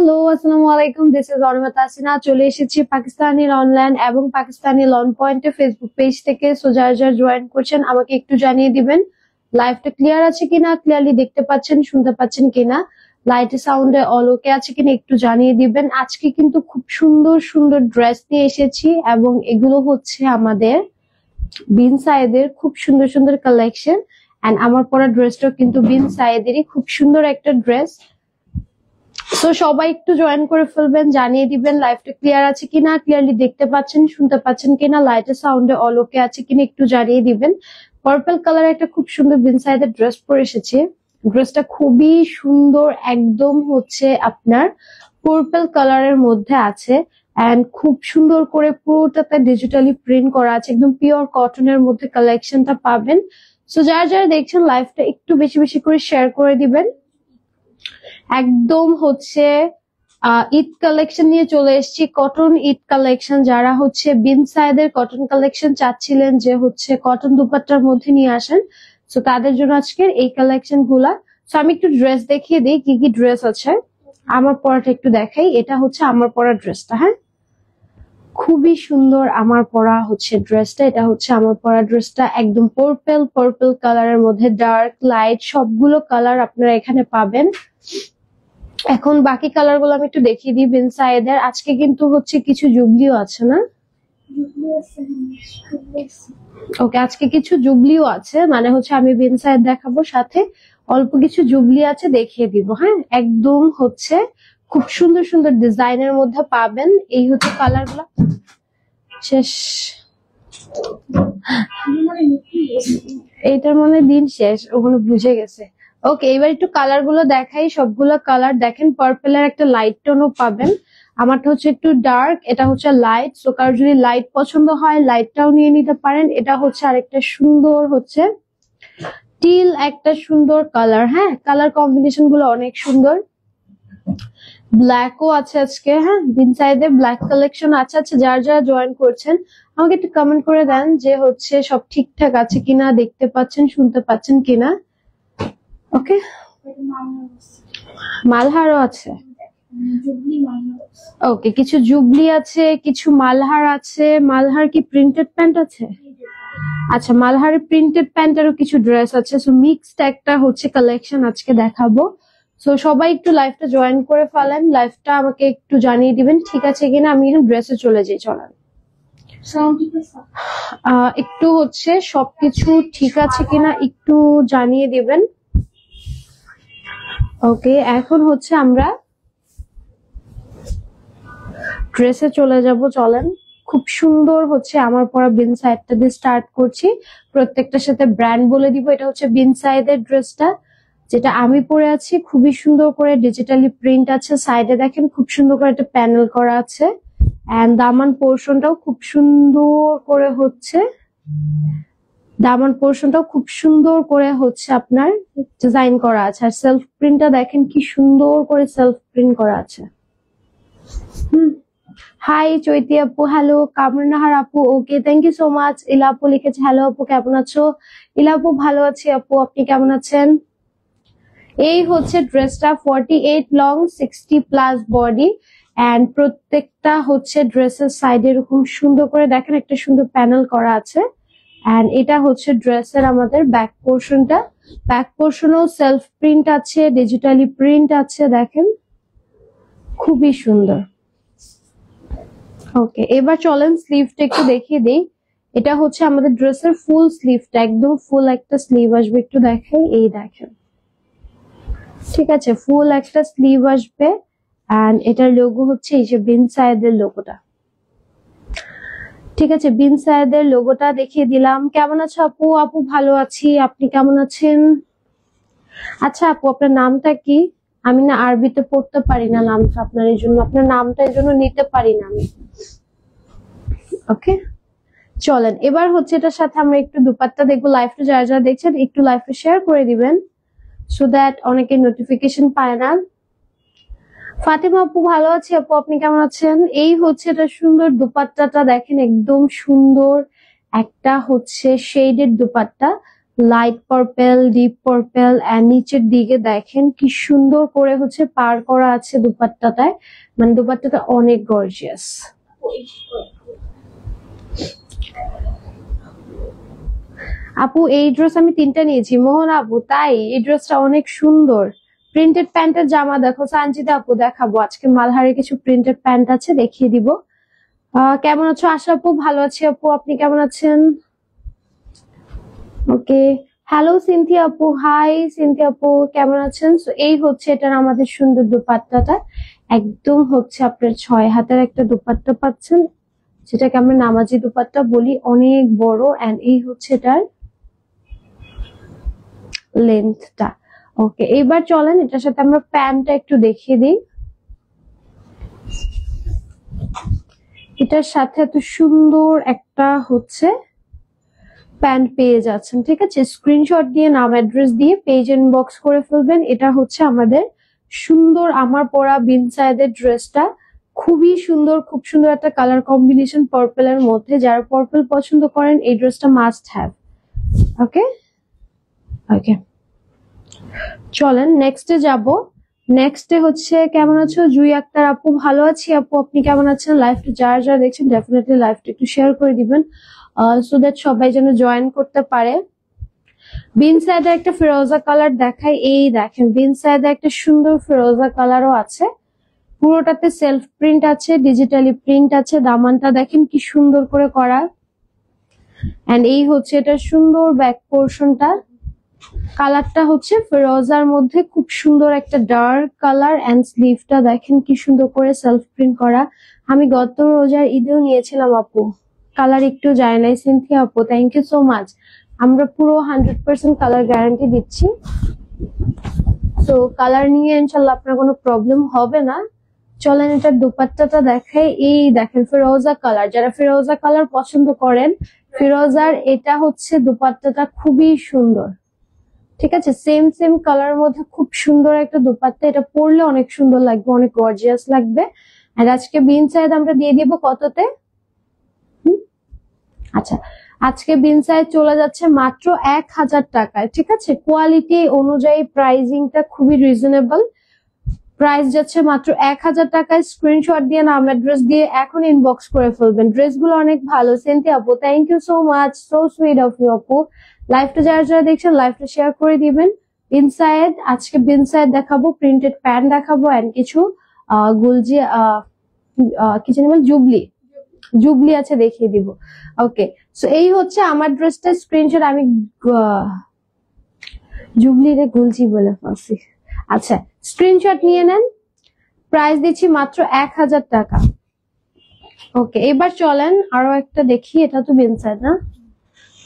Hello, আসসালামু আলাইকুম। This is Anima Tasina. চলে এসেছি পাকিস্তানি অনলাইন এবং পাকিস্তানি লন পয়েন্টে ফেসবুক পেজ থেকে। সো যারা জয়েন করছেন আমাকে একটু জানিয়ে দিবেন লাইভটা ক্লিয়ার আছে কিনা, ক্লিয়ারলি দেখতে পাচ্ছেন, শুনতে পাচ্ছেন কিনা, লাইটে সাউন্ডে অল ওকে আছে কিনা একটু জানিয়ে দিবেন। আজকে কিন্তু খুব সুন্দর সুন্দর ড্রেস নিয়ে এসেছি এবং এগুলো হচ্ছে আমাদের বিন সাইদের খুব সুন্দর সুন্দর কালেকশন। এন্ড আমার পরা ড্রেসটাও কিন্তু বিন সাইদেরই খুব সুন্দর একটা ড্রেস। তো সবাই একটু জয়েন করে ফেলবেন, জানিয়ে দিবেন লাইভটা ক্লিয়ার আছে কিনা, ক্লিয়ারলি দেখতে পাচ্ছেন, শুনতে পাচ্ছেন কিনা, লাইটের সাউন্ডে অল ওকে আছে কিনা একটু জানিয়ে দিবেন। পার্পল কালার একটা খুব সুন্দর বিন সাইদের ড্রেস পরে এসেছে। ড্রেসটা খুবই সুন্দর, একদম হচ্ছে আপনার পার্পল কালারের মধ্যে আছে এন্ড খুব সুন্দর করে পুরোটাতে ডিজিটালি প্রিন্ট করা আছে, একদম পিওর কটনের মধ্যে কালেকশনটা পাবেন। সো যারা যারা দেখছেন লাইভটা একটু বেশি বেশি করে শেয়ার করে দিবেন। একদম হচ্ছে ঈদ কালেকশন নিয়ে চলে এসেছি, কটন ঈদ কালেকশন। যারা হচ্ছে বিন সাইদের কটন কালেকশন চাচ্ছিলেন যে হচ্ছে কটন দুপাট্টার মধ্যে নিয়ে আসেন, তো তাদের জন্য আজকের এই কালেকশন গুলা। তো আমি একটু ড্রেস দেখিয়ে দিই কি কি ড্রেস আছে। আমার পরাটা একটু দেখাই, এটা হচ্ছে আমার পরা ড্রেসটা। হ্যাঁ, খুবই সুন্দর আমার পরা হচ্ছে ড্রেসটা। এটা হচ্ছে আমার পরা ড্রেসটা, একদম পার্পল পার্পল কালারের মধ্যে ডার্ক লাইট সবগুলো কালার আপনারা এখানে পাবেন। এখন বাকি কালার গুলো আমি একটু দেখিয়ে দিই বিন সাইদের। আজকে কিন্তু হচ্ছে কিছু জুবলিও আছে না? ওকে, আজকে কিছু জুবলিও আছে, মানে হচ্ছে আমি বিন সাইদ দেখাবো, সাথে অল্প কিছু জুবলি আছে দেখিয়ে দিব। হ্যাঁ, একদম হচ্ছে খুব সুন্দর সুন্দর ডিজাইনের মধ্যে পাবেন। এই হচ্ছে কালার গুলা। শেষ, এইটার মনে দিন শেষ, ওগুলো বুঝে গেছে। ওকে, এবার একটু কালার গুলো দেখাই। সবগুলো কালার দেখেন, পার্পেলের একটা লাইট টোনও পাবেন। আমারটা হচ্ছে একটু ডার্ক, এটা হচ্ছে লাইট। সো কারোর যদি লাইট পছন্দ হয় লাইটটাও নিয়ে নিতে পারেন। এটা হচ্ছে আরেকটা সুন্দর হচ্ছে টিল একটা সুন্দর কালার। হ্যাঁ, কালার কম্বিনেশন গুলো অনেক সুন্দর। ব্ল্যাকও আছে আজকে। হ্যাঁ, বিন সাইডে ব্ল্যাক কালেকশন আছে। আচ্ছা, যারা যারা জয়েন করছেন আমাকে একটু কমেন্ট করে দেন যে হচ্ছে সব ঠিকঠাক আছে কিনা, দেখতে পাচ্ছেন, শুনতে পাচ্ছেন কিনা। ওকে, মালহারও আছে। ওকে, কিছু জুবলি আছে, কিছু মালহার আছে। মালহার কি প্রিন্টেড প্যান্ট আছে? আচ্ছা, মালহারের প্রিন্টেড প্যান্টেরও কিছু ড্রেস আছে। সো মিক্সড একটা হচ্ছে কালেকশন আজকে দেখাবো। সো সবাই একটু লাইভটা জয়েন করে ফেলেন, লাইভটা আমাকে একটু জানিয়ে দিবেন ঠিক আছে কিনা। আমি এখন ড্রেসে চলে যাই, চলেন। একটু হচ্ছে সবকিছু ঠিক আছে কিনা একটু জানিয়ে দিবেন। ওকে, এখন হচ্ছে আমরা ড্রেসে চলে যাব, চলেন। খুব সুন্দর হচ্ছে আমার পরা বিন সাইডটা দিয়ে স্টার্ট করছি। প্রত্যেকটার সাথে ব্র্যান্ড বলে দিব। এটা হচ্ছে বিন সাইডের ড্রেসটা, যেটা আমি পরে আছি। খুবই সুন্দর করে ডিজিটালি প্রিন্ট আছে। সাইডে দেখেন খুব সুন্দর করে একটা প্যানেল করা আছে এন্ড দামান পোর্শনটাও খুব সুন্দর করে হচ্ছে, দামান পোর্শনটাও খুব সুন্দর করে হচ্ছে আপনার ডিজাইন করা আছে। আর সেলফ প্রিন্টটা দেখেন কি সুন্দর করে সেলফ প্রিন্ট করা আছে। হাই চৈতি আপু, হ্যালো। কামরুন্নাহার আপু, ওকে, থ্যাংক ইউ সো মাচ। ইলা আপু লিখেছে হ্যালো আপু, কেমন আছো? ইলা আপু, ভালো আছি আপু, আপনি কেমন আছেন? এই হচ্ছে ড্রেসটা 48 লং, 60 প্লাস বডি এন্ড প্রত্যেকটা হচ্ছে ড্রেসের সাইডে এরকম সুন্দর করে দেখেন একটা সুন্দর প্যানেল করা আছে। এন্ড এটা হচ্ছে ড্রেসের আমাদের ব্যাক পোর্শনটা। ব্যাক পোর্শনও সেলফ প্রিন্ট আছে, ডিজিটালি প্রিন্ট আছে, দেখেন খুবই সুন্দর। ওকে, এবার চলেন স্লিভটা একটু দেখিয়ে দিই। এটা হচ্ছে আমাদের ড্রেসের ফুল স্লিভটা, একদম ফুল একটা স্লিভ আসবে। একটু দেখাই, এই দেখেন, ঠিক আছে, ফুল একটা স্লিভ আসবে এন্ড এটার লোগো হচ্ছে এই যে বিন সাইদের লোগোটা। ঠিক আছে, বিন সাইদের লোগোটা দেখিয়ে দিলাম। কেমন আছো আপু? আপু ভালো আছি, আপনি কেমন আছেন? আচ্ছা আপু, আপনার নামটা কি? আমি না আরবিতে পড়তে পারি না নামটা, আপনার এই জন্য আপনার নামটা এই জন্য নিতে পারি না আমি। ওকে, চলেন এবার হচ্ছে এটার সাথে আমরা একটু দুপাট্টা দেখবো। লাইভটা যারা যারা দেখছেন একটু লাইভটা শেয়ার করে দিবেন, সো দ্যাট অনেকে নোটিফিকেশন পায় না। ফাতিমা আপু, ভালো আছি আপু, আপনি কেমন আছেন? এই হচ্ছে এটা সুন্দর দুপাট্টাটা দেখেন, একদম সুন্দর একটা হচ্ছে শেডের dupatta. Light purple, deep purple, and নিচের দিকে দেখেন কি সুন্দর করে হচ্ছে পার করা আছে দুপাট্টাটায়, মানে দুপাট্টাটা অনেক গর্জিয়াস। আপু এই ড্রেস আমি 3টা নিয়েছি। মোহন আপু তাই? এই ড্রেসটা অনেক সুন্দর। প্রিন্টেড প্যান্টের জামা দেখো সানজিদা আপু, দেখাবো আজকে মালহারে কিছু প্রিন্টেড প্যান্ট আছে, দেখিয়ে দিব। কেমন আছো আশা আপু? ভালো আছি আপু, আপনি কেমন আছেন? ওকে, হ্যালো সিনথিয়া আপু, হাই সিনথিয়া আপু, কেমন আছেন? সো এই হচ্ছে এটার আমাদের সুন্দর দুপাট্টাটা, একদম হচ্ছে আপনার 6 হাতের একটা দুপাট্টা পাচ্ছেন, যেটাকে আমরা নামাজি দুপাট্টা বলি, অনেক বড়। এন্ড এই হচ্ছে এটার লেন্থটা। ওকে, এবার চলেন এটার সাথে আমরা প্যান্টটা একটু দেখিয়ে দিই। এটার সাথে এত সুন্দর একটা হচ্ছে প্যান্ট পেয়ে যাচ্ছেন, ঠিক আছে? স্ক্রিনশট দিয়ে নাম অ্যাড্রেস দিয়ে পেজ ইনবক্স করে ফেলবেন। এটা হচ্ছে আমাদের সুন্দর আমার পরা বিন সায়েদের ড্রেসটা, খুবই সুন্দর, খুব সুন্দর একটা কালার কম্বিনেশন পার্পল এর মধ্যে। যারা পার্পল পছন্দ করেন এই ড্রেসটা মাস্ট হ্যাভ। ওকে ওকে, চলেন নেক্সটে যাব। নেক্সটে হচ্ছে কেমন আছো জুই আক্তার আপু? ভালো আছি আপু, আপনি কেমন আছেন? লাইভটা যারা যারা দেখছেন ডেফিনেটলি লাইভটা একটু শেয়ার করে দিবেন, সো দ্যাট সবাই যেন জয়েন করতে পারে। বিন সাইডে একটা ফিরোজা কালার দেখাই, এই দেখেন বিন সাইডে একটা সুন্দর ফিরোজা কালারও আছে, পুরোটাতে সেলফ প্রিন্ট আছে, ডিজিটালি প্রিন্ট আছে, দামানটা দেখেন কি সুন্দর করে করা। এন্ড এই হচ্ছে এটা সুন্দর ব্যাক পোর্শনটা, কালারটা হচ্ছে ফিরোজার মধ্যে খুব সুন্দর একটা ডার্ক কালার। এন্ড স্লিভটা দেখেন কি সুন্দর করে সেলফ প্রিন্ট করা। আমি গত রোজার ঈদেও নিয়েছিলাম আপু, কালার একটু যায় নাই। সিনথিয়া আপু থ্যাংক ইউ সো মাচ, আমরা পুরো 100% কালার গ্যারান্টি দিচ্ছি, তো কালার নিয়ে ইনশাল্লাহ আপনার কোনো প্রবলেম হবে না। চলেন এটার দুপাট্টাটা দেখাই, এই দেখেন ফিরোজা কালার, যারা ফিরোজা কালার পছন্দ করেন, ফিরোজার এটা হচ্ছে দুপাট্টাটা খুবই সুন্দর, ঠিক আছে? সেম সেম কালার মধ্যে খুব সুন্দর একটা দুপাট্টা, এটা পরলে অনেক সুন্দর লাগবে, অনেক গর্জিয়াস লাগবে। আর আজকে বিন সাইড আমরা দিয়ে দিব কততে? আচ্ছা, আজকে বিন সাইজ চলে যাচ্ছে মাত্র 1000 টাকায়, ঠিক আছে? কোয়ালিটি অনুযায়ী প্রাইসিংটা খুবই রিজনেবল, প্রাইস যাচ্ছে মাত্র 1000 টাকায়। স্ক্রিনশট দিয়ে নাম অ্যাড্রেস দিয়ে এখন ইনবক্স করে ফেলবেন, ড্রেসগুলো অনেক ভালো। সিনথিয়া আপু thank you so much, so sweet of you আপু। লাইভটা যারা যারা দেখছেন লাইভটা শেয়ার করে দিবেন। ইনসাইড আজকে বিনসাইড দেখাবো, প্রিন্টেড প্যান্ট দেখাবো, এন্ড কিছু গুলজি কি জানি বল, জুবলি জুবলি আছে, দেখিয়ে দিব। ওকে, সো এই হচ্ছে আমার ড্রেসটা স্ক্রিনশট, আমি জুবলি রে গুলজি বলে ফেলছি। আচ্ছা, স্ক্রিনশট নিয়ে নেন, প্রাইস দিচ্ছি মাত্র 1000 টাকা। ওকে, এবার চলেন আরো একটা দেখি, এটা তো বিনসাইড না?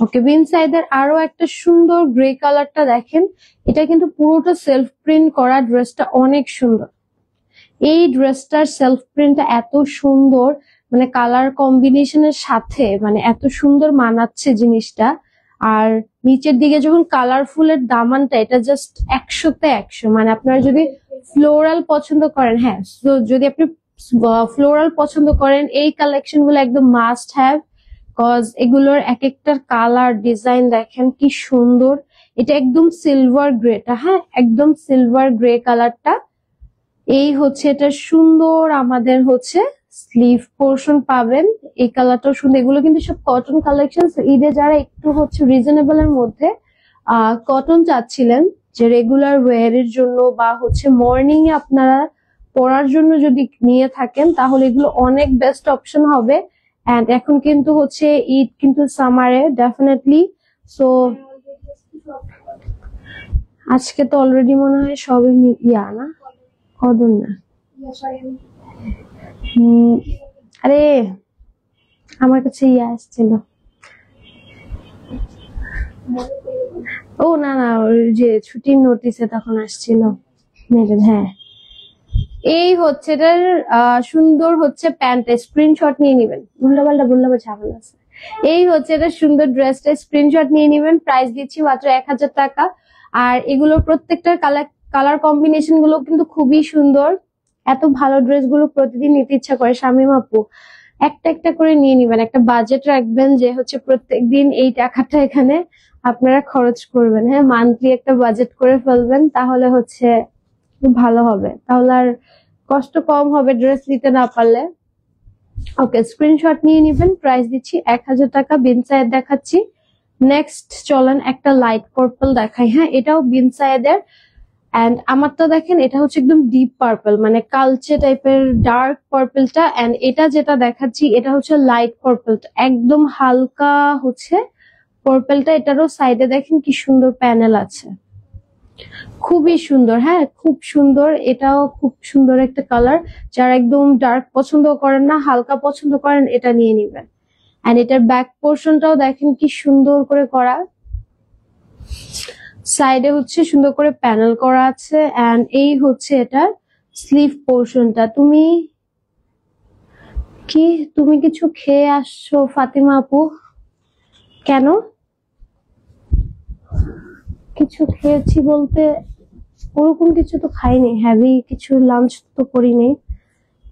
ওকে, বিনসাইডের আরো একটা সুন্দর গ্রে কালারটা দেখেন, এটা কিন্তু পুরোটা সেলফ প্রিন্ট করা, ড্রেসটা অনেক সুন্দর। এই ড্রেসটার সেলফ প্রিন্টটা এত সুন্দর, মানে কালার কম্বিনেশনের সাথে মানে এত সুন্দর মানাচ্ছে জিনিসটা। আর নিচের দিকে যখন কালারফুলের দামানটা, এটা জাস্ট 100তে 100, মানে আপনারা যদি ফ্লোরাল পছন্দ করেন, হ্যাঁ যদি আপনি ফ্লোরাল পছন্দ করেন এই কালেকশন গুলো একদম মাস্ট হ্যাভ, কজ এগুলোর এক একটার কালার ডিজাইন দেখেন কি সুন্দর। এটা একদম সিলভার গ্রেটা, হ্যাঁ একদম সিলভার গ্রে কালারটা। এই হচ্ছে এটা সুন্দর আমাদের হচ্ছে স্লিভ পোর্শন পাবেন, এই কালারটাও সুন্দর। এগুলো কিন্তু সব কটন কালেকশন, ঈদে যারা একটু হচ্ছে রিজনেবল এর মধ্যে কটন চাচ্ছিলেন যে রেগুলার ওয়্যার এর জন্য বা হচ্ছে মর্নিং এ আপনারা পরার জন্য যদি নিয়ে থাকেন, তাহলে এগুলো অনেক বেস্ট অপশন হবে। এন্ড এখন কিন্তু হচ্ছে ঈদ কিন্তু সামারে ডেফিনেটলি, সো আজকে তো অলরেডি মনে হয় সবে ইয়া না, কদর না, আরে আমার কাছে ইয়ে আসছিল, ও না না, ওই যে ছুটির নোটিসে তখন আসছিল মেয়েদের। হ্যাঁ, এই হচ্ছে এটার সুন্দর হচ্ছে প্যান্টটা, স্ক্রিনশট নিয়ে নিবেন, ভুল্লাপাল্টা ঝামেলা আছে। এই হচ্ছে এটা সুন্দর ড্রেসটা, স্ক্রিনশট নিয়ে নিবেন, প্রাইস দিচ্ছি মাত্র 1000 টাকা। আর এগুলোর প্রত্যেকটার কালার কম্বিনেশন গুলো কিন্তু খুবই সুন্দর। এত ভালো ড্রেস গুলো প্রতিদিন নিতে ইচ্ছা করে। শামীম আপু একটা একটা করে নিয়ে নিবেন, একটা বাজেট রাখবেন যে হচ্ছে প্রত্যেকদিন এই টাকাটা এখানে আপনারা খরচ করবেন। হ্যাঁ, মান্থলি একটা বাজেট করে ফেলবেন, তাহলে হচ্ছে খুব ভালো হবে, তাহলে আর কষ্ট কম হবে ড্রেস নিতে না পারলে। ওকে, স্ক্রিনশট নিয়ে নিবেন। প্রাইস দিচ্ছি 1000 টাকা। বিন সাইড দেখাচ্ছি। নেক্সট চলেন একটা লাইট পার্পল দেখাই। হ্যাঁ, এটাও বিন সাইডের। এন্ড আমারটা দেখেন, এটা হচ্ছে একদম ডিপ পার্পল, মানে কালচে টাইপের ডার্ক পার্পলটা। এন্ড এটা যেটা দেখাচ্ছি এটা হচ্ছে লাইট পার্পলটা, একদম হালকা হচ্ছে পার্পলটা। এটারও সাইডে দেখেন কি সুন্দর প্যানেল আছে, খুবই সুন্দর। হ্যাঁ, খুব সুন্দর, এটাও খুব সুন্দর একটা কালার। যারা একদম ডার্ক পছন্দ করেন না, হালকা পছন্দ করেন, এটা নিয়ে নিবেন। এন্ড এটার ব্যাক পোর্শনটাও দেখেন কি সুন্দর করে করা, সাইডে হচ্ছে সুন্দর করে প্যানেল করা আছে। এন্ড এই হচ্ছে এটার স্লিভ পোর্শনটা। তুমি কিছু খেয়ে আসছো ফাতিমা আপু? কেন? কিছু খেয়েছি বলতে ওরকম কিছু তো খাইনি, হেভি কিছু লাঞ্চ তো করিনি,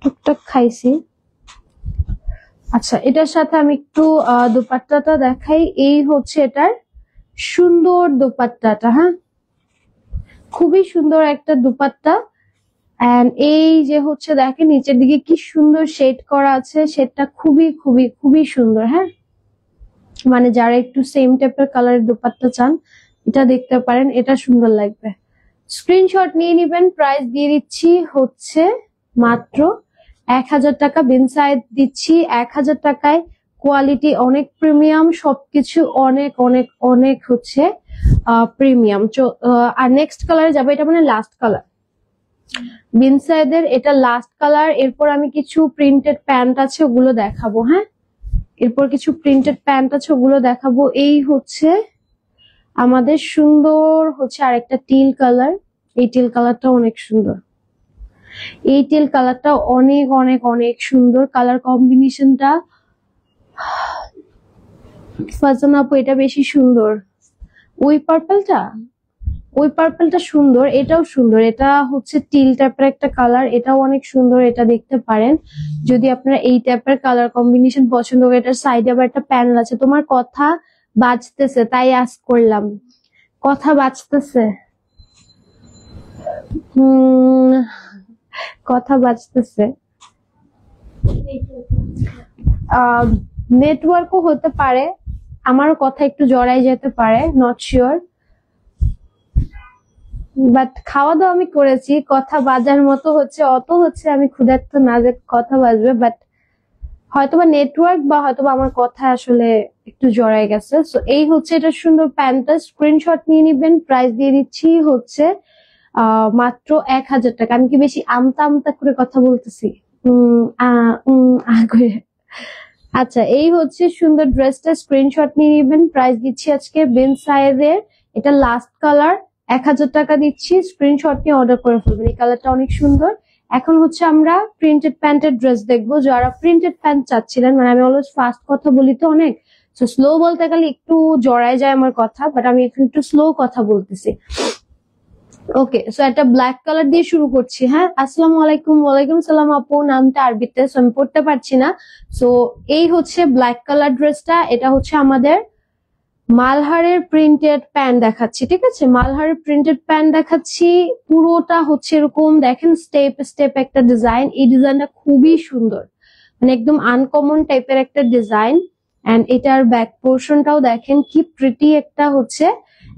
টুকটাক খাইছি। আচ্ছা, এটার সাথে আমি একটু দোপাট্টাটা দেখাই। এই হচ্ছে এটার সুন্দর দোপাট্টাটা। হ্যাঁ, খুবই সুন্দর একটা দোপাট্টা। এন্ড এই যে হচ্ছে দেখেন নিচের দিকে কি সুন্দর শেড করা আছে, শেডটা খুবই খুবই খুবই সুন্দর। হ্যাঁ, মানে যারা একটু সেম টাইপের কালারের দোপাট্টা চান, এটা দেখতে পারেন, এটা সুন্দর লাগবে। স্ক্রিনশট নিয়ে নিবেন। প্রাইস দিয়ে দিচ্ছি হচ্ছে মাত্র 1000 টাকা। বিন সাইড দিচ্ছি 1000 টাকায়। কোয়ালিটি অনেক প্রিমিয়াম, সবকিছু অনেক অনেক অনেক হচ্ছে প্রিমিয়াম। আর নেক্সট কালারে যাবে, এটা মানে লাস্ট কালার বিন সাইডের, এটা লাস্ট কালার। এরপর আমি কিছু প্রিন্টেড প্যান্ট আছে ওগুলো দেখাবো। হ্যাঁ, এরপর কিছু প্রিন্টেড প্যান্ট আছে ওগুলো দেখাবো। এই হচ্ছে আমাদের সুন্দর হচ্ছে আরেকটা টিল কালার। এই টিল কালারটা অনেক সুন্দর, এই টিল কালারটা অনেক অনেক অনেক সুন্দর কালার কম্বিনেশনটা। ফারজানা আপু, এটা বেশি সুন্দর। ওই পার্পলটা সুন্দর, এটাও সুন্দর। এটা হচ্ছে টিল টাইপের একটা কালার, এটাও অনেক সুন্দর, এটা দেখতে পারেন যদি আপনারা এই টাইপের কালার কম্বিনেশন পছন্দ করেন। এটার সাইডে আবার একটা প্যানেল আছে। তোমার কথা বাজতেছে তাই আস্ক করলাম, কথা বাজতেছে। কথা বাজতেছে, নেটওয়ার্কও হতে পারে, আমারও কথা একটু জড়াই যেতে পারে, নট শিওর। বাট খাওয়া দাওয়া আমি করেছি, কথা বাজার মতো হচ্ছে, অত হচ্ছে আমি ক্ষুধার্ত না যে কথা বাজবে। বাট হয়তোবা নেটওয়ার্ক বা হয়তোবা আমার কথা আসলে একটু জড়াই গেছে। সো এই হচ্ছে এটা সুন্দর প্যান্টটা। স্ক্রিনশট নিয়ে নিবেন। প্রাইস দিয়ে দিচ্ছি হচ্ছে মাত্র 1000 টাকা। আমি কি বেশি আমতা আমতা করে কথা বলতেছি? করে। আচ্ছা, এই হচ্ছে সুন্দর ড্রেসটা। স্ক্রিনশট নিয়ে নিবেন। প্রাইস দিচ্ছি আজকে বিন সাইজের, এটা লাস্ট কালার, 1000 টাকা দিচ্ছি। স্ক্রিনশট নিয়ে অর্ডার করে ফেলবেন। এই কালারটা অনেক সুন্দর। এখন হচ্ছে আমরা প্রিন্টেড প্যান্টের ড্রেস দেখবো। যারা প্রিন্টেড প্যান্ট চাচ্ছিলেন, মানে আমি অলওয়েজ ফাস্ট কথা বলি তো অনেক, তো স্লো বলতে গেলে একটু জড়ায় যায় আমার কথা, বাট আমি এখন একটু স্লো কথা বলতেছি। ওকে, সো একটা ব্ল্যাক কালার দিয়ে শুরু করছি। হ্যাঁ, আসসালামু আলাইকুম। ওয়ালাইকুম সালাম আপু, নামটা আরবিতে, সো আমি পড়তে পারছি না। সো এই হচ্ছে ব্ল্যাক কালার ড্রেসটা। এটা হচ্ছে আমাদের মালহারের প্রিন্টেড প্যান্ট দেখাচ্ছি, ঠিক আছে? মালহারের প্রিন্টেড প্যান্ট দেখাচ্ছি। পুরোটা হচ্ছে এরকম দেখেন স্টেপ স্টেপ একটা ডিজাইন। এই ডিজাইনটা খুবই সুন্দর, মানে একদম আনকমন টাইপের একটা ডিজাইন। এন্ড এটার ব্যাক পোর্শনটাও দেখেন কি প্রিটি একটা হচ্ছে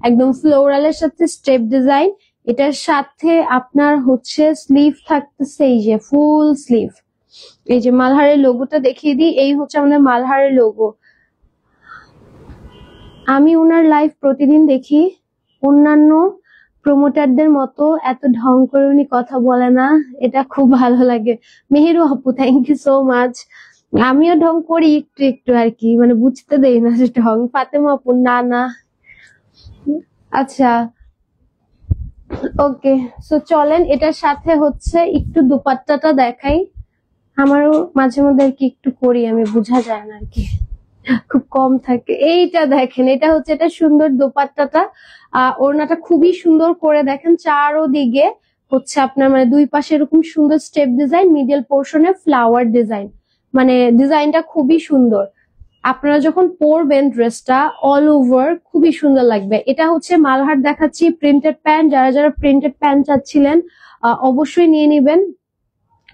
একদম ফ্লোরালের সাথে স্টেপ ডিজাইন। এটার সাথে আপনার হচ্ছে স্লিভ থাকতেছে, এই যে ফুল স্লিভ। এই যে মালহারের লোগোটা দেখিয়ে দিই, এই হচ্ছে আমাদের মালহারের লোগো। আমি ওনার লাইভ প্রতিদিন দেখি, অন্যান্য প্রমোটারদের মতো এত ঢং করে উনি কথা বলে না, এটা খুব ভালো লাগে। মেহেরু আপু, থ্যাংক ইউ সো মাচ। আমিও ঢং করি একটু একটু আর কি, মানে বুঝতে দেই না যে ঢং। ফাতেমা আপু, না না। আচ্ছা, ওকে, সো চলেন এটার সাথে হচ্ছে একটু দুপাট্টাটা দেখাই। আমারও মাঝে মধ্যে আর কি একটু করি আমি, বোঝা যায় না আর কি, খুব কম থাকে। এইটা দেখেন, এটা হচ্ছে এটা সুন্দর দোপাট্টাটা। ওড়নাটা খুবই সুন্দর করে দেখেন, চারোদিকে হচ্ছে আপনার মানে দুই পাশে এরকম সুন্দর step design, middle portion flower design, মানে ডিজাইনটা খুবই সুন্দর। আপনারা যখন পরবেন ড্রেসটা অল ওভার খুবই সুন্দর লাগবে। এটা হচ্ছে মালহার দেখাচ্ছি প্রিন্টেড প্যান্ট। যারা যারা প্রিন্টেড প্যান্ট চাচ্ছিলেন অবশ্যই নিয়ে নিবেন,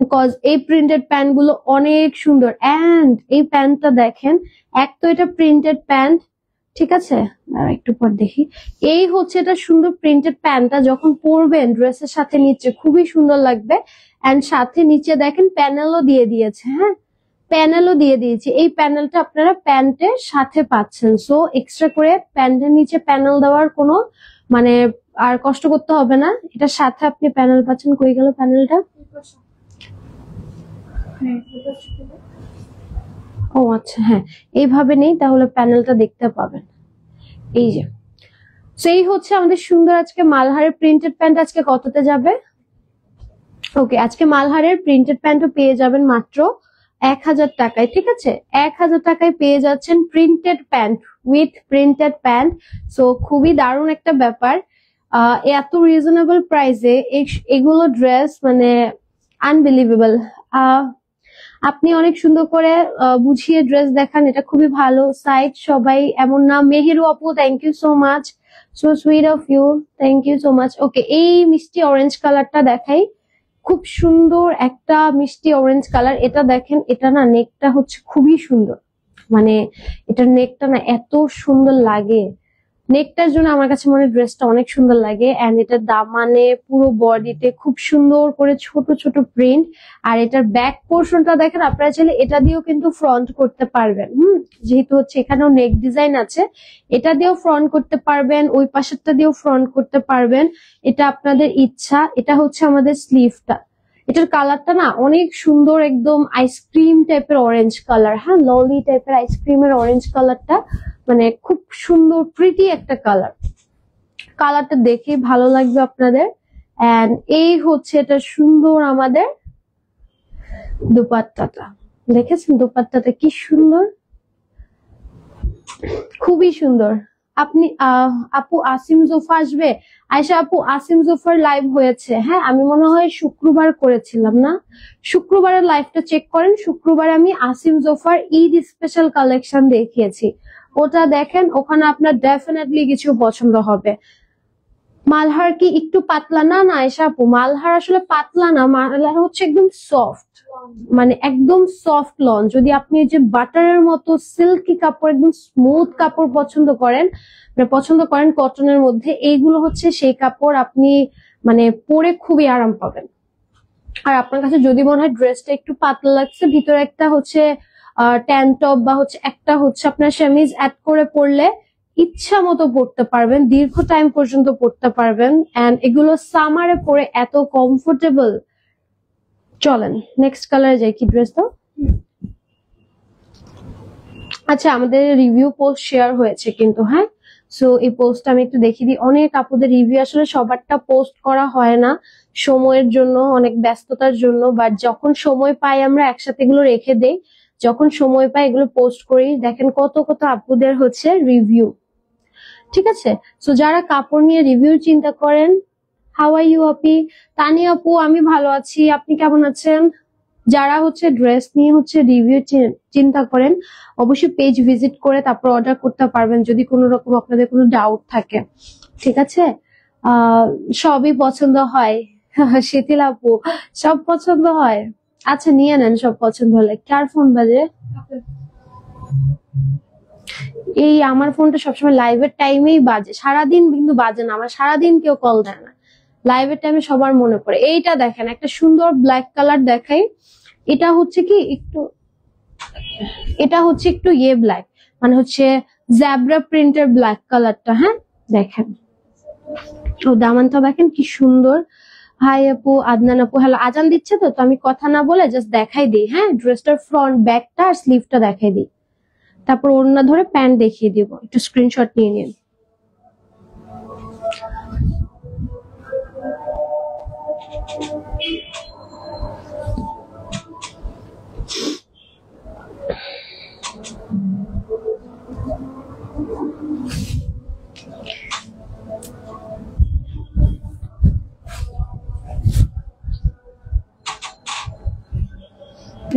বিকজ এই প্রিন্টেড প্যান্ট গুলো অনেক সুন্দর। এন্ড এই প্যান্টটা দেখেন, এক তো এটা প্রিন্টেড প্যান্ট, ঠিক আছে, আর একটু পর দেখি। এই হচ্ছে এটা সুন্দর প্রিন্টেড প্যান্টটা, যখন পরবেন ড্রেসের সাথে নিচে খুবই সুন্দর লাগবে। এন্ড সাথে নিচে দেখেন প্যানেলও দিয়ে দিয়েছে, হ্যাঁ প্যানেলও দিয়ে দিয়েছি। এই প্যানেলটা আপনারা প্যান্টের সাথে পাচ্ছেন, সো এক্সট্রা করে প্যান্টের নিচে প্যানেল দেওয়ার কোনো মানে আর কষ্ট করতে হবে না, এটার সাথে আপনি প্যানেল পাচ্ছেন। কই গেল প্যানেলটা? ও আচ্ছা, হ্যাঁ এইভাবে নেই তাহলে প্যানেলটা দেখতে পাবেন। এই যে সেই হচ্ছে আমাদের সুন্দর আজকে মালহারের প্রিন্টেড প্যান্ট। আজকে কততে যাবে? ওকে, আজকে মালহারের প্রিন্টেড প্যান্টও পেয়ে যাবেন মাত্র 1000 টাকায়, ঠিক আছে? 1000 টাকায় পেয়ে যাচ্ছেন printed pant with printed pant. So খুবই দারুণ একটা ব্যাপার। এত রিজনেবল প্রাইসে এগুলো ড্রেস মানে আনবিলিভেবল। আপনি অনেক সুন্দর করে বুঝিয়ে ড্রেস দেখান, এটা খুবই ভালো সাইট। সবাই এমন না। মেহেরু আপু, thank you so much, so sweet of you, thank you so much. Okay, এই মিষ্টি অরেঞ্জ কালারটা দেখাই, খুব সুন্দর একটা মিষ্টি অরেঞ্জ কালার। এটা দেখেন, এটা না নেকটা হচ্ছে খুবই সুন্দর, মানে এটার নেকটা না এত সুন্দর লাগে। নেকটার জন্য আমার কাছে মনে হয় ড্রেসটা অনেক সুন্দর লাগে। এন্ড এটার দামানে পুরো বডিতে খুব সুন্দর করে ছোট ছোট প্রিন্ট। আর এটার ব্যাক পোর্শনটা দেখেন, আপনারা চাইলে এটা দিয়েও কিন্তু ফ্রন্ট করতে পারবেন। যেহেতু হচ্ছে এখানেও নেক ডিজাইন আছে, এটা দিয়েও ফ্রন্ট করতে পারবেন, ওই পাশেরটা দিয়েও ফ্রন্ট করতে পারবেন, এটা আপনাদের ইচ্ছা। এটা হচ্ছে আমাদের স্লিভটা। এটার কালারটা না অনেক সুন্দর, একদম আইসক্রিম টাইপের অরেঞ্জ কালার, হ্যাঁ ললি টাইপের আইসক্রিমের অরেঞ্জ কালারটা, মানে খুব সুন্দর প্রিটি একটা কালার। কালারটা দেখেই ভালো লাগবে আপনাদের। এন্ড এই হচ্ছে এটা সুন্দর আমাদের দুপাট্টাটা, দেখেছেন দুপাট্টাটা কি সুন্দর, খুবই সুন্দর। আপনি আপু আসিম জোফা আসবে? আয়শা আপু, আসিম জোফার লাইভ হয়েছে, হ্যাঁ আমি মনে হয় শুক্রবার করেছিলাম না, শুক্রবারের লাইভটা চেক করেন। শুক্রবার আমি আসিম জোফার ঈদ স্পেশাল কালেকশন দেখিয়েছি, ওটা দেখেন, ওখানে আপনার ডেফিনেটলি কিছু পছন্দ হবে। মালহার কি একটু পাতলা? না না আয়শা আপু, মালহার আসলে পাতলা না, মালহার হচ্ছে একদম সফট, মানে একদম সফট লন। যদি আপনি যে বাটারের মতো সিল্কি কাপড়, একদম স্মুথ কাপড় পছন্দ করেন, মানে পছন্দ করেন কটনের মধ্যে, এইগুলো হচ্ছে সেই কাপড়। আপনি মানে পরে খুবই আরাম পাবেন। আর আপনার কাছে যদি মনে হয় ড্রেসটা একটু পাতলা লাগছে, ভিতরে একটা হচ্ছে ট্যান টপ বা হচ্ছে একটা হচ্ছে আপনার শামিজ অ্যাড করে পরলে ইচ্ছা মতো পরতে পারবেন, দীর্ঘ টাইম পর্যন্ত পরতে পারবেন। এন্ড এগুলো সামারে পরে এত কমফোর্টেবল। চলেন নেক্সট কালারে যাই। কি ড্রেস দাও? আচ্ছা, আমাদের রিভিউ পোস্ট শেয়ার হয়েছে কিন্তু, হ্যাঁ সো এই পোস্টটা আমি একটু দেখিয়ে দিই। অনেক আপুদের রিভিউ, আসলে সবারটা পোস্ট করা হয় না সময়ের জন্য, অনেক ব্যস্ততার জন্য, বাট যখন সময় পাই আমরা একসাথে এগুলো রেখে দেই, যখন সময় পাই এগুলো পোস্ট করি। দেখেন কত কত আপুদের হচ্ছে রিভিউ, ঠিক আছে? সো যারা কাপড় নিয়ে রিভিউ চিন্তা করেন, হাউ আর ইউ আপি? তানিয়া আপু, আমি ভালো আছি, আপনি কেমন আছেন? যারা হচ্ছে ড্রেস নিয়ে হচ্ছে রিভিউ চিন্তা করেন, অবশ্যই পেজ ভিজিট করে তারপর অর্ডার করতে পারবেন যদি কোনো রকম আপনাদের কোনো ডাউট থাকে, ঠিক আছে? সবই পছন্দ হয় শিথিল আপু, সব পছন্দ হয়। আচ্ছা নিয়ে নেন, সব পছন্দ হলে। কার ফোন বাজে? এই আমার ফোনটা সবসময় লাইভের টাইমেই বাজে, সারাদিন কিন্তু বাজে না, আমার সারাদিন কেউ কল দেয় না, লাইভের টাইমে সবার মনে পড়ে। এইটা দেখেন, একটা সুন্দর ব্ল্যাক কালার দেখাই। এটা হচ্ছে কি একটু, এটা হচ্ছে একটু ব্ল্যাক, মানে হচ্ছে জ্যাব্রা প্রিন্টের ব্ল্যাক কালারটা, হ্যাঁ দেখেন। ও দামানটা দেখেন কি সুন্দর। হাই আপু, আদনান আপু, হ্যালো। আজান দিচ্ছে তো আমি কথা না বলে জাস্ট দেখাই দিই, হ্যাঁ ড্রেসটার ফ্রন্ট ব্যাকটা আর স্লিভটা দেখাই দিই, তারপর ওড়না ধরে প্যান্ট দেখিয়ে দিব। একটু স্ক্রিনশট নিয়ে নিন।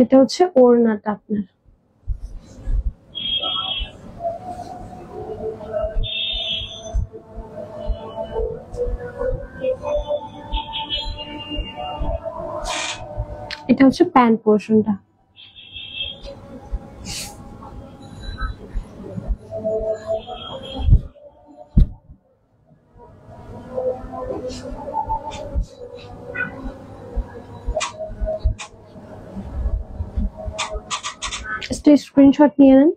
এটা হচ্ছে ওড়নাটা আপনার। এটা হচ্ছে প্যান্ট পোর্শনটা। স্ক্রিনশট নিয়ে নেন।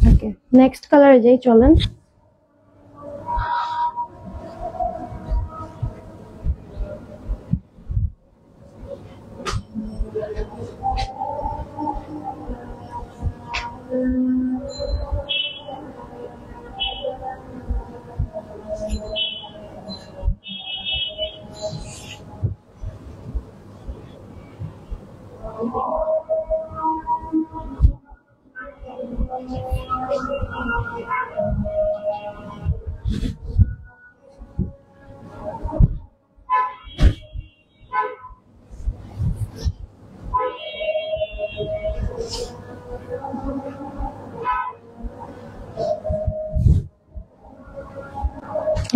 ওকে, নেক্সট কালারে যাই, চলেন।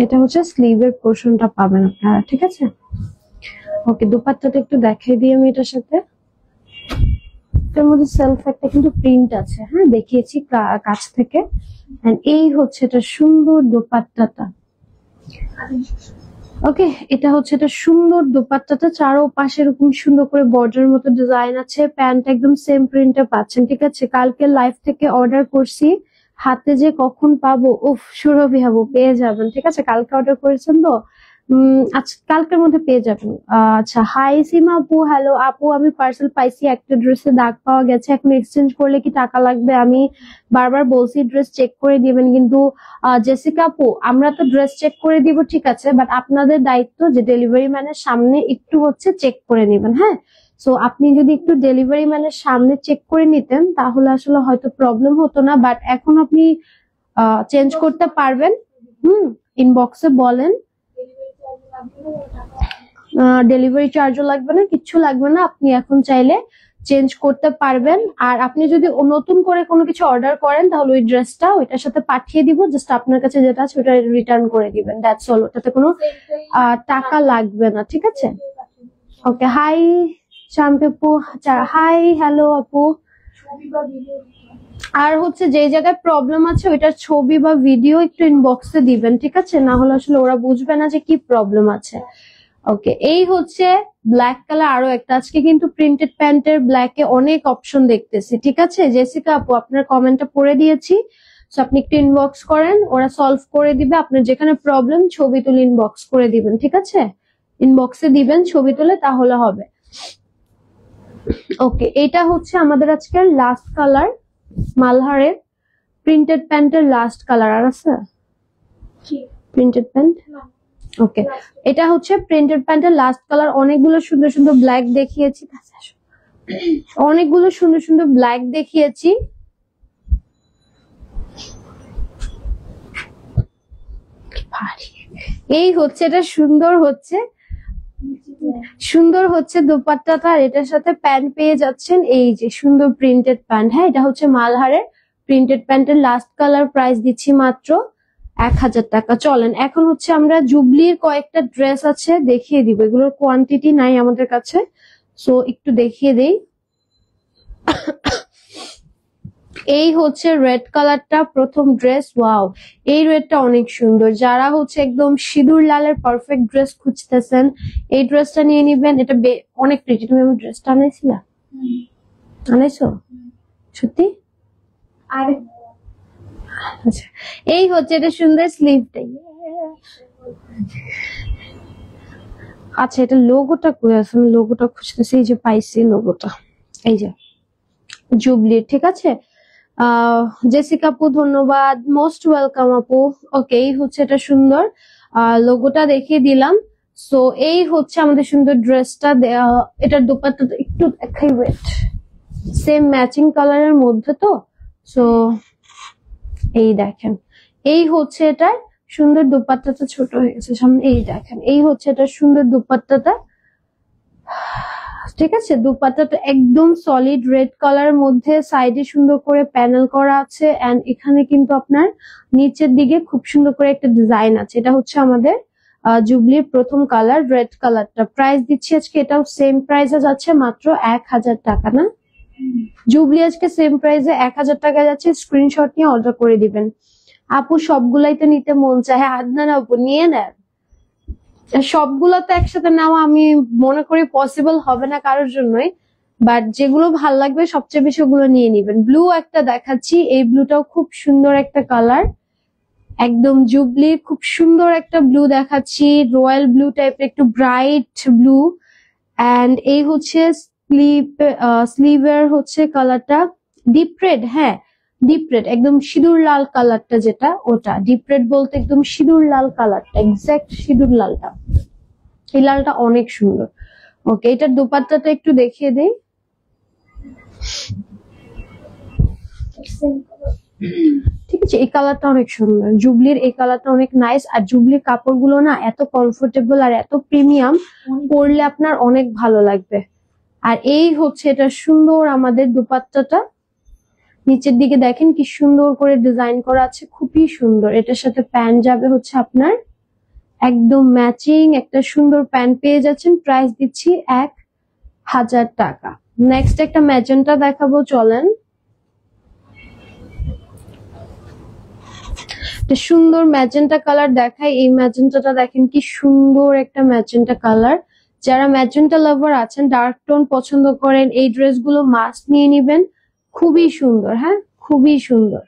এটা হচ্ছে স্লিভের পোর্শনটা পাবেন আপনারা, ঠিক আছে। ওকে, দুপাট্টাটা একটু দেখাই দিই আমি এটার সাথে। এটার মধ্যে সেলফ একটা কিন্তু প্রিন্ট আছে, হ্যাঁ দেখিয়েছি কাছ থেকে। এন্ড এই হচ্ছে এটা সুন্দর দোপাট্টাটা। ওকে, এটা হচ্ছে এটা সুন্দর দোপাট্টাটা, চারো পাশে এরকম সুন্দর করে বর্ডার মতো ডিজাইন আছে। প্যান্ট একদম সেম প্রিন্টে পাচ্ছেন, ঠিক আছে। কালকে লাইভ থেকে অর্ডার করছি, হাতে যে কখন পাবো, উফ সুরভি হবো, পেয়ে যাবেন, ঠিক আছে। কালকে অর্ডার করেছেন তো, আচ্ছা কালকের মধ্যে পেয়ে যাবেন। আচ্ছা, হাই সিমা আপু, হ্যালো আপু, আমি পার্সেল পাইছি, একটা ড্রেসে দাগ পাওয়া গেছে, এখন এক্সচেঞ্জ করলে কি টাকা লাগবে? আমি বারবার বলছি ড্রেস চেক করে দিবেন, কিন্তু জেসিকা আপু আমরা তো ড্রেস চেক করে দিব, ঠিক আছে, বাট আপনাদের দায়িত্ব যে ডেলিভারি ম্যানের সামনে একটু হচ্ছে চেক করে নেবেন, হ্যাঁ। সো আপনি যদি একটু ডেলিভারি ম্যানের সামনে চেক করে নিতেন তাহলে আসলে হয়তো প্রবলেম হতো না, বাট এখন আপনি চেঞ্জ করতে পারবেন। ইনবক্সে বলেন, ডেলিভারি চার্জও লাগবে না, কিচ্ছু লাগবে না, আপনি এখন চাইলে চেঞ্জ করতে পারবেন। আর আপনি যদি নতুন করে কোনো কিছু অর্ডার করেন তাহলে ওই ড্রেসটা ওইটার সাথে পাঠিয়ে দিব, জাস্ট আপনার কাছে যেটা আছে ওটা রিটার্ন করে দিবেন, দ্যাটস অল। ওটাতে কোনো টাকা লাগবে না, ঠিক আছে। ওকে, হাই শাম্পি আপু, হাই হ্যালো আপু। আর হচ্ছে যে জায়গায় প্রবলেম আছে ওইটার ছবি বা ভিডিও একটু ইনবক্সে দিবেন, ঠিক আছে, না হলে আসলে ওরা বুঝবে না যে কি প্রবলেম আছে। ওকে, এই হচ্ছে ব্ল্যাক কালার, আরো একটা। আজকে কিন্তু প্রিন্টেড প্যান্টের ব্ল্যাকে অনেক অপশন দেখতেছি, ঠিক আছে। জেসিকা আপু আপনার কমেন্টটা পড়ে দিয়েছি, তো আপনি একটু ইনবক্স করেন, ওরা সলভ করে দিবে। আপনার যেখানে প্রবলেম ছবি তুলে ইনবক্স করে দিবেন, ঠিক আছে, ইনবক্সে দিবেন ছবি তুলে, তাহলে হবে। ওকে, এটা হচ্ছে আমাদের আজকের লাস্ট কালার, মালহারের প্রিন্টেড প্যান্টের লাস্ট কালার। আর আছে প্রিন্টেড প্যান্ট? ওকে, এটা হচ্ছে প্রিন্টেড প্যান্টের লাস্ট কালার। অনেকগুলো সুন্দর সুন্দর ব্ল্যাক দেখিয়েছি, অনেকগুলো সুন্দর সুন্দর ব্ল্যাক দেখিয়েছি। এই হচ্ছে এটা সুন্দর হচ্ছে দোপাট্টাটা, আর এটার সাথে প্যান্ট পেয়ে যাচ্ছেন, এই যে সুন্দর প্রিন্টেড প্যান্ট। হ্যাঁ, এটা হচ্ছে মালহারের প্রিন্টেড প্যান্টের লাস্ট কালার, প্রাইস দিচ্ছি মাত্র 1000 টাকা। চলেন এখন হচ্ছে আমরা জুবলির কয়েকটা ড্রেস আছে দেখিয়ে দিব, এগুলোর কোয়ান্টিটি নাই আমাদের কাছে, সো একটু দেখিয়ে দেই। এই হচ্ছে রেড কালারটা, প্রথম ড্রেস। ওয়াও, এই রেডটা অনেক সুন্দর। যারা হচ্ছে একদম সিঁদুর লালের পারফেক্ট ড্রেস খুঁজতেছেন এই ড্রেসটা নিয়ে নিবেন, এটা অনেক প্রিটি। তুমি আমার ড্রেসটা আনাইছিলা? আনাইছো সত্যি? আচ্ছা, এই হচ্ছে এটা সুন্দর স্লিভটাই। আচ্ছা, এটা লোগোটা কই আছে? আমি লোগোটা খুঁজতেছি, এই যে পাইছি লোগোটা, এই যে জুবলির, ঠিক আছে। জেসিকা আপু ধন্যবাদ, মোস্ট ওয়েলকাম আপু। ওকে, এই হচ্ছে এটা সুন্দর, লোগোটা দেখিয়ে দিলাম। সো এই হচ্ছে আমাদের সুন্দর ড্রেসটা। এটার দোপাট্টাটা একটু দেখাই, ওয়েট, সেম ম্যাচিং কালারের মধ্যে তো, সো এই দেখেন, এই হচ্ছে এটার সুন্দর দোপাট্টাটা, ছোট হয়ে গেছে সামনে, এই দেখেন, এই হচ্ছে এটার সুন্দর দোপাট্টাটা। ঠিক আছে, দুপাট্টাটা একদম সলিড রেড কালারের মধ্যে, সাইডে সুন্দর করে প্যানেল করা আছে, এন্ড এখানে কিন্তু আপনার নিচের দিকে খুব সুন্দর করে একটা ডিজাইন আছে। এটা হচ্ছে আমাদের জুবলির প্রথম কালার, রেড কালারটা। প্রাইস দিচ্ছি আজকে এটাও সেম প্রাইসে যাচ্ছে, মাত্র 1000 টাকা। না, জুবলি আজকে সেম প্রাইসে 1000 টাকা যাচ্ছে। স্ক্রিনশট নিয়ে অর্ডার করে দিবেন। আপু সবগুলাই তো নিতে মন চায়। হ্যাঁ আদনান আপু নিয়ে নেন, সবগুলো তো একসাথে নেওয়া আমি মনে করি পসিবল হবে না কারোর জন্যই, বাট যেগুলো ভাল লাগবে সবচেয়ে বেশি ওগুলো নিয়ে নিবেন। ব্লু একটা দেখাচ্ছি, এই ব্লুটাও খুব সুন্দর একটা কালার, একদম জুবলি খুব সুন্দর একটা ব্লু দেখাচ্ছি, রয়্যাল ব্লু টাইপের একটু ব্রাইট ব্লু। এন্ড এই হচ্ছে স্লিভের হচ্ছে কালারটা ডিপ রেড। হ্যাঁ ডিপ রেড, একদম সিঁদুর লাল কালারটা, যেটা ওটা ডিপ রেড বলতে একদম সিঁদুর লাল কালারটা, এক্সাক্ট সিঁদুর লালটা। এই লালটা অনেক সুন্দর। ওকে, এটার দোপাট্টাটা একটু দেখিয়ে দেই। ঠিক আছে, এই কালারটা অনেক সুন্দর, জুবলির এই কালারটা অনেক নাইস। আর জুবলির কাপড়গুলো না এত কমফোর্টেবল আর এত প্রিমিয়াম, পরলে আপনার অনেক ভালো লাগবে। আর এই হচ্ছে এটা সুন্দর আমাদের দুপাট্টাটা, নিচের দিকে দেখেন কি সুন্দর করে ডিজাইন করা আছে, খুবই সুন্দর। এটার সাথে প্যান্ট যাবে হচ্ছে আপনার একদম ম্যাচিং একটা সুন্দর প্যান্ট পেয়ে যাচ্ছেন। প্রাইস দিচ্ছি 1000 টাকা। নেক্সট একটা ম্যাজেন্টা দেখাবো, চলেন। সুন্দর ম্যাজেন্টা কালার দেখাই। এই ম্যাজেন্টাটা দেখেন কি সুন্দর একটা ম্যাজেন্টা কালার। যারা ম্যাজেন্টা লাভার আছেন, ডার্ক টোন পছন্দ করেন, এই ড্রেসগুলো মাস্ট নিয়ে নিবেন, খুবই সুন্দর। হ্যাঁ খুবই সুন্দর।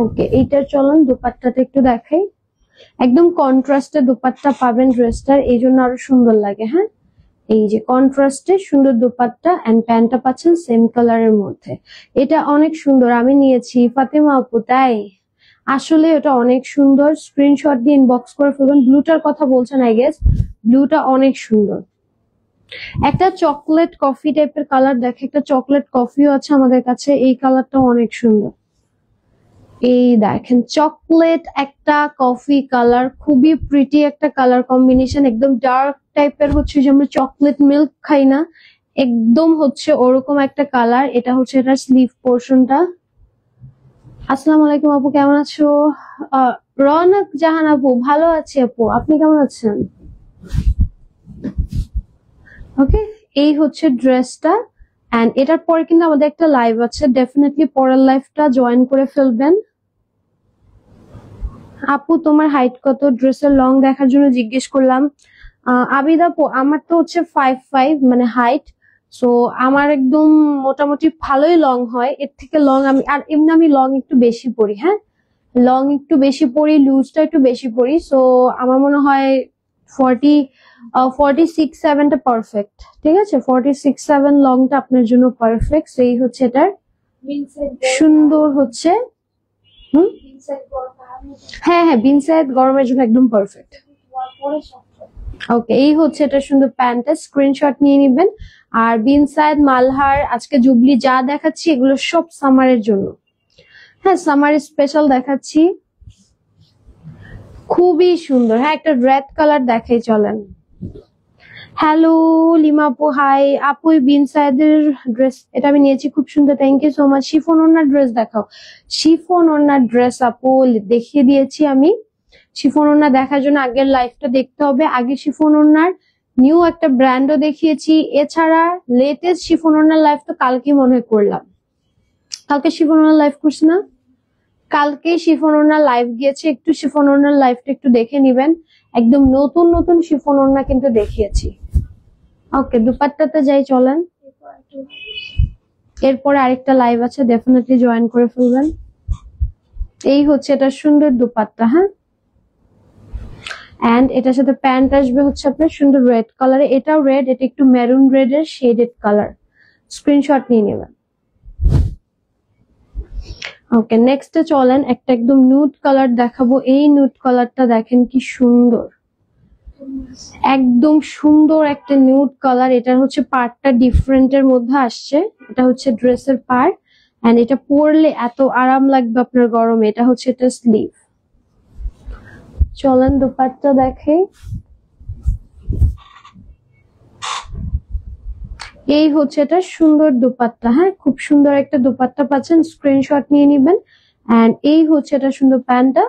ওকে, এইটার চলুন দুপাট্টাটা একটু দেখাই। একদম কন্ট্রাস্টে দুপাট্টা পাবেন ড্রেসটার, এই জন্য আরো সুন্দর লাগে। হ্যাঁ এই যে কন্ট্রাস্টে সুন্দর দুপাট্টা, এন্ড প্যান্টটা পাচ্ছেন সেম কালারের মধ্যে। এটা অনেক সুন্দর, আমি নিয়েছি ফাতেমা আপু। তাই আসলে ওটা অনেক সুন্দর, স্ক্রিনশট দিয়ে ইনবক্স করে ফেলবেন। ব্লুটার কথা বলছেন আই গেস, ব্লুটা অনেক সুন্দর। একটা চকলেট কফি টাইপের কালার দেখে, একটা চকলেট কফিও আছে আমাদের কাছে, এই কালারটাও অনেক সুন্দর। এই দেখেন চকলেট একটা কফি কালার, খুবই প্রিটি একটা কালার কম্বিনেশন, একদম ডার্ক টাইপের হচ্ছে যে আমরা চকলেট মিল্ক খাই না, একদম হচ্ছে ওরকম একটা কালার। এটা হচ্ছে এটার স্লিভ পোর্শনটা। আসসালামু আলাইকুম আপু, কেমন আছো? রওনক জাহান আপু, ভালো আছি আপু, আপনি কেমন আছেন? ওকে, এই হচ্ছে ড্রেসটা। এন্ড এটার পরে কিন্তু আমাদের একটা লাইভ আছে, ডেফিনেটলি পরের লাইভটা জয়েন করে ফেলবেন। আপু তোমার হাইট কত? ড্রেসের লং দেখার জন্য জিজ্ঞেস করলাম। আবিদ আপু, আমার তো হচ্ছে 5'5" মানে হাইট, সো আমার একদম মোটামুটি ভালোই লং হয়। এর থেকে লং আমি, আর এমনি আমি লং একটু বেশি পরি। হ্যাঁ লং একটু বেশি পরি, লুজটা একটু বেশি পরি, সো আমার মনে হয় 46-47টা পারফেক্ট। ঠিক আছে, 46-47 লংটা আপনার জন্য পারফেক্ট। সেই হচ্ছে এটার সুন্দর হচ্ছে। হ্যাঁ হ্যাঁ, বিন সাইড গরমের জন্য একদম পারফেক্ট। ওকে, এই হচ্ছে এটা সুন্দর প্যান্টটা, স্ক্রিনশট নিয়ে নিবেন। আর বিন সাইড, মালহার, আজকে জুবলি যা দেখাচ্ছি এগুলো সব সামারের জন্য। হ্যাঁ সামার স্পেশাল দেখাচ্ছি, খুবই সুন্দর। হ্যাঁ একটা রেড কালার দেখাই, চলেন। হ্যালো লিমা আপু, হাই আপু। বিন সাইদের ড্রেস এটা আমি নিয়েছি, খুব সুন্দর, thank you so much. Chiffon ওনার ড্রেস দেখাও। শিফন ওনার ড্রেস আপু দেখিয়ে দিয়েছি আমি। শিফন ওনা দেখার জন্য আগের লাইফটা দেখতে হবে। আগে শিফন ওনার নিউ একটা ব্র্যান্ডও দেখিয়েছি, এছাড়া লেটেস্ট শিফন ওনার লাইফ তো কালকে মনে করলাম, কালকে শিফন ওনার লাইভ করছি না, কালকে শিফন ওনার লাইভ গিয়েছে, একটু শিফন ওনার লাইভটা একটু দেখে নিবেন। একদম নতুন নতুন শিফন ওনা কিন্তু দেখিয়েছি। ওকে, দুপাট্টাতে যাই, চলেন। এরপরে আরেকটা লাইভ আছে, ডেফিনেটলি জয়েন করে ফেলবেন। এই হচ্ছে এটা সুন্দর দুপাট্টা। হ্যাঁ এন্ড এটার সাথে প্যান্ট আসবে হচ্ছে আপনার সুন্দর রেড কালারে, এটাও রেড, এটা একটু মেরুন রেড এর শেডেড কালার, স্ক্রিনশট নিয়ে নেবেন। ওকে, নেক্সট চলেন একটা একদম নুড কালার দেখাবো। এই নুড কালারটা দেখেন কি সুন্দর, একদম সুন্দর একটা নিউড কালার। এটা হচ্ছে পার্টটা ডিফারেন্ট এর মধ্যে আসছে, এটা হচ্ছে ড্রেসের পার্ট, এন্ড এটা পরলে এত আরাম লাগবে আপনার গরমে। এটা হচ্ছে এটা স্লিভ। চলেন দুপাট্টা দেখে। এই হচ্ছে এটা সুন্দর দোপাট্টা, হ্যাঁ খুব সুন্দর একটা দোপাট্টা পাচ্ছেন, স্ক্রিনশট নিয়ে নিবেন। এন্ড এই হচ্ছে এটা সুন্দর প্যান্টটা,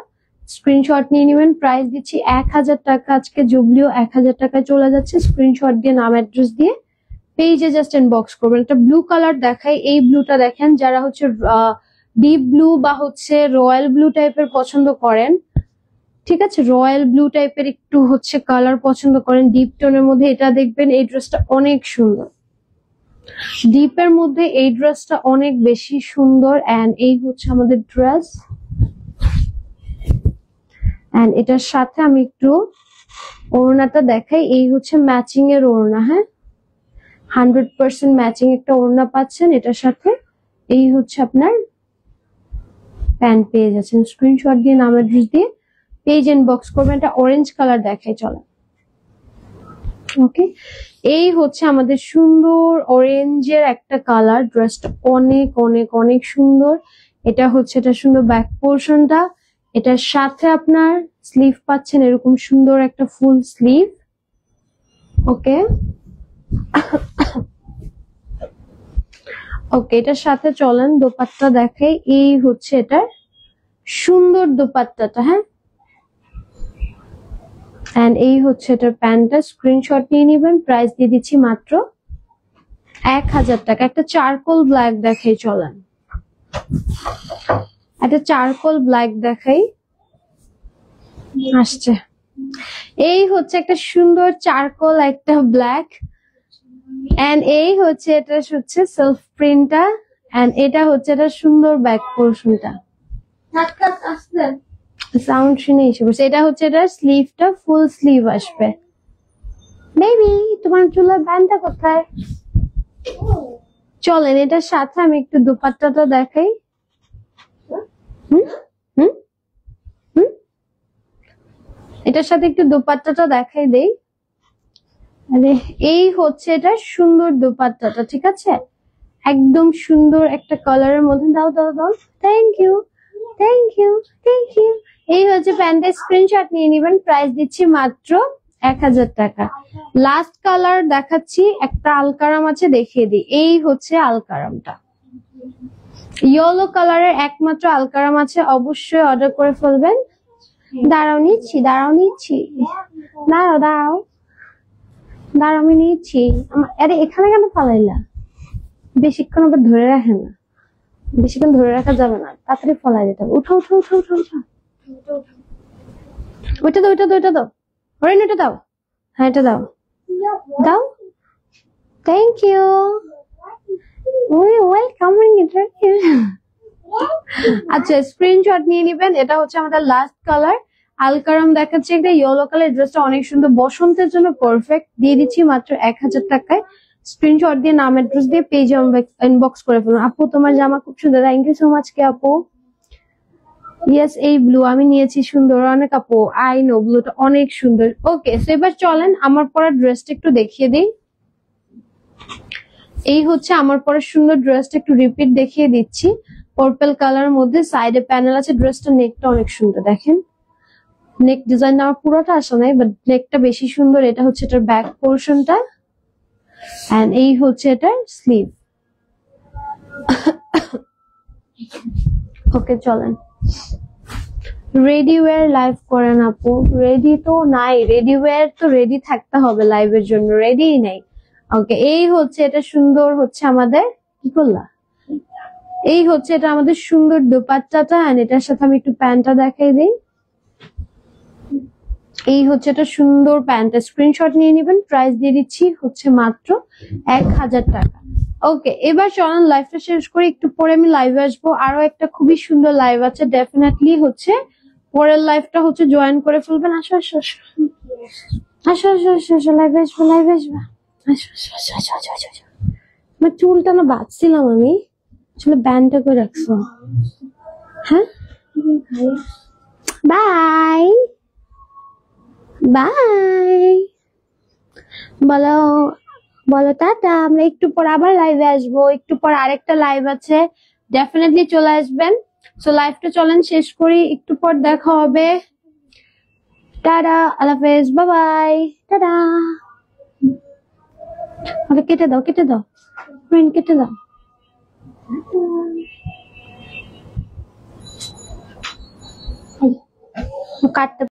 স্ক্রিনশট নিয়ে নিবেন। প্রাইস দিচ্ছি 1000 টাকা, আজকে জুবলিও 1000 টাকায় চলে যাচ্ছে। স্ক্রিনশট দিয়ে নাম অ্যাড্রেস দিয়ে পেজে জাস্ট ইনবক্স করবেন। একটা ব্লু কালার দেখাই, এই ব্লুটা দেখেন, যারা হচ্ছে ডিপ ব্লু বা হচ্ছে রয়্যাল ব্লু টাইপের পছন্দ করেন, ঠিক আছে, রয়্যাল ব্লু টাইপের একটু হচ্ছে কালার পছন্দ করেন ডিপ টোনের মধ্যে, এটা দেখবেন এই ড্রেসটা অনেক সুন্দর। ডিপের মধ্যে এই ড্রেসটা অনেক বেশি সুন্দর। এন্ড এই হচ্ছে আমাদের ড্রেস, এন্ড এটার সাথে আমি একটু ওড়নাটা দেখাই। এই হচ্ছে ম্যাচিং এর ওড়না, হ্যাঁ 100% ম্যাচিং একটা ওড়না পাচ্ছেন এটার সাথে। এই হচ্ছে আপনার প্যান্ট পেয়ে যাচ্ছেন। স্ক্রিনশট দিয়ে নাম অ্যাড্রেস দিয়ে পেজ ইনবক্স করবেন। এটা অরেঞ্জ কালার দেখাই, চলে। ওকে, এই হচ্ছে আমাদের সুন্দর অরেঞ্জের একটা কালার, ড্রেসটা অনেক অনেক অনেক সুন্দর। এটা হচ্ছে এটা সুন্দর ব্যাক পোর্শনটা, এটার সাথে আপনার স্লিভ পাচ্ছেন এরকম সুন্দর একটা ফুল স্লিভ। ওকে ওকে, এটার সাথে চলেন দোপাট্টা দেখাই। এই হচ্ছে এটা সুন্দর দোপাট্টাটা, হ্যাঁ এন্ড এই হচ্ছে এটার প্যান্টটা, স্ক্রিনশট নিয়ে নিবেন। প্রাইস দিয়ে দিচ্ছি মাত্র 1000 টাকা। একটা চারকোল ব্ল্যাক দেখাই, চলেন একটা চারকোল ব্ল্যাক দেখাই, আসছে। এই হচ্ছে একটা সুন্দর চারকোল একটা ব্ল্যাক, এন্ড এই হচ্ছে এটা হচ্ছে সেলফ প্রিন্টটা, এন্ড এটা হচ্ছে এটা সুন্দর ব্যাক পোর্শনটা। সাউন্ড শুনে এসে বসে। এটা হচ্ছে এটা স্লিভটা ফুল স্লিভ আসবে। বেবি তোমার চুলের ব্যান্ডটা কোথায়? চলেন এটার সাথে আমি একটু দোপাট্টাটা দেখাই। এটার সাথে একটু দোপাট্টাটা দেখাই দেই। আরে এই হচ্ছে এটা সুন্দর দোপাট্টাটা, ঠিক আছে, একদম সুন্দর একটা কালারের মধ্যে। দাও দাও দাও, thank you thank you thank you. এই হচ্ছে প্যান্টের স্ক্রিনশট নিয়ে নিবেন। প্রাইস দিচ্ছি মাত্র 1000 টাকা। লাস্ট কালার দেখাচ্ছি, একটা আলকারাম আছে, দেখিয়ে দিই। এই হচ্ছে আলকারামটা, ইয়েলো কালারের একমাত্র আলকারাম আছে, অবশ্যই অর্ডার করে ফেলবেন। দাঁড়াও নিচ্ছি, দাঁড়াও নিচ্ছি, দাঁড়াও দাঁড়াও দাঁড়াও আমি নিচ্ছি। আরে এখানে কেন পালাইলা? বেশিক্ষণ আবার ধরে রাখে না, বেশিক্ষণ ধরে রাখা যাবে না, তাড়াতাড়ি ফলাই দিতে হবে। উঠো উঠো উঠো উঠো উঠো, ওইটা দাও ওইটা দাও ওইটা দাও, ওরেন ওইটা দাও, হ্যাঁ এটা দাও দাও, থ্যাংক ইউ, ওয়েলকাম। আচ্ছা স্ক্রিনশট নিয়ে নিবেন। এটা হচ্ছে আমাদের লাস্ট কালার, আলকারাম দেখাচ্ছে একটা ইয়েলো কালার। ড্রেসটা অনেক সুন্দর, বসন্তের জন্য পারফেক্ট। দিয়ে দিচ্ছি মাত্র 1000 টাকায়। স্ক্রিনশট দিয়ে নাম অ্যাড্রেস দিয়ে পেজে ইনবক্স করে ফেলুন। আপু তোমার জামা খুব সুন্দর, থ্যাংক ইউ সো মাচ কে আপু। ইয়েস এই ব্লু আমি নিয়েছি, সুন্দর অনেক আপু, আই নো ব্লুটা অনেক সুন্দর। ওকে এবার চলেন আমার পরা ড্রেসটা একটু দেখিয়ে দিই। এই হচ্ছে আমার পরা সুন্দর ড্রেসটা, একটু রিপিট দেখিয়ে দিচ্ছি। পার্পল কালারের মধ্যে সাইডে প্যানেল আছে, ড্রেসটা নেকটা অনেক সুন্দর, দেখেন নেক ডিজাইন আমার পুরোটা আসা নাই, বাট নেকটা বেশি সুন্দর। এটা হচ্ছে এটার ব্যাক পোর্শনটা, এন্ড এই হচ্ছে এটার স্লিভ। ওকে চলেন রেডি ওয়্যার লাইভ করেন আপু। রেডি তো নাই, রেডি ওয়্যার তো রেডি থাকতে হবে লাইভের জন্য, রেডি নাই। ওকে এই হচ্ছে এটা সুন্দর হচ্ছে আমাদের, কি করলা, এই হচ্ছে এটা আমাদের সুন্দর দোপাট্টাটা, এন্ড এটার সাথে আমি একটু প্যান্টটা দেখাই দিই। এই হচ্ছে এটা সুন্দর প্যান্টটা, স্ক্রিনশট নিয়ে নিবেন। প্রাইস দিয়ে দিচ্ছি হচ্ছে মাত্র 1000 টাকা। ওকে এবার চলেন লাইভটা শেষ করি, একটু পরে আমি লাইভে আসবো। আরো একটা খুবই সুন্দর লাইভ আছে, ডেফিনেটলি হচ্ছে পরের লাইভটা হচ্ছে জয়েন করে ফেলবেন। আসো আসো আসো আসো আসো আসো আসো, লাইভে আসবো লাইভে আসবো, আসো আসো আসো আসো আসো আসো আসো। আমার চুলটা না বাঁধছিলাম আমি, আসলে ব্যান্ডটা করে রাখছো। হ্যাঁ বাই বাই, বলো বলো টাটা। আমরা একটু পর আবার লাইভে আসবো, একটু পর আরেকটা লাইভ আছে, ডেফিনেটলি চলে আসবেন। সো লাইভটা চলেন শেষ করি, একটু পর দেখা হবে। টাটা, আল্লাহ হাফেজ, বাই বাই, টাটা। আরে কেটে দাও, কেটে দাও ফ্রেন্ড, কেটে দাও। কাটতে